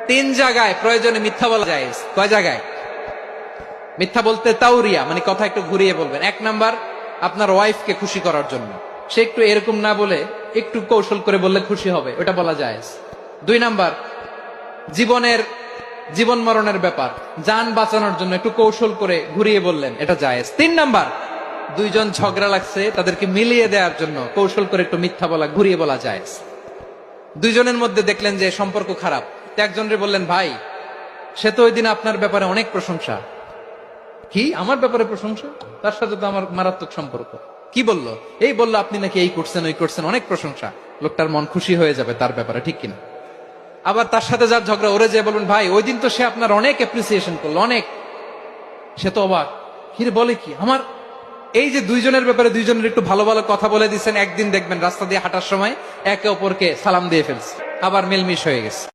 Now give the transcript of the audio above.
তিন জায়গায় প্রয়োজনে মিথ্যা বলা যায়। কয় জায়গায় মিথ্যা বলতে? তাউরিয়া মানে কথা একটু ঘুরিয়ে বলবেন। এক নাম্বার, আপনার ওয়াইফকে খুশি করার জন্য, সে একটু এরকম না বলে একটু কৌশল করে বললে খুশি হবে, ওটা বলা যায়। দুই নাম্বার, জীবন মরণের ব্যাপার, জান বাঁচানোর জন্য একটু কৌশল করে ঘুরিয়ে বললেন, এটা জায়েজ। তিন নাম্বার, দুইজন ঝগড়া লাগছে তাদেরকে মিলিয়ে দেওয়ার জন্য কৌশল করে একটু মিথ্যা বলা, ঘুরিয়ে বলা জায়েজ। দুইজনের মধ্যে দেখলেন যে সম্পর্ক খারাপ, একজনরে বললেন, ভাই সে তো ওই দিন আপনার ব্যাপারে অনেক প্রশংসা। কি আমার ব্যাপারে প্রশংসা? তার সাথে তো আমার মারাত্মক সম্পর্ক। কি বললো? এই বললো আপনি নাকি এই করছেন ওই করছেন, অনেক প্রশংসা। লোকটার মন খুশি হয়ে যাবে তার ব্যাপারে, ঠিক কিনা? আবার তার সাথে যার ঝগড়া, ওরে যে বলবেন, ভাই ওই দিন তো সে আপনার অনেক অ্যাপ্রিসিয়েশন করলো, অনেক। সে তো অবাক, কি রে বলে কি? আমার এই যে দুইজনের ব্যাপারে দুইজনের একটু ভালো ভালো কথা বলে দিচ্ছেন, একদিন দেখবেন রাস্তা দিয়ে হাঁটার সময় একে অপরকে সালাম দিয়ে ফেলছে, আবার মিলমিশ হয়ে গেছে।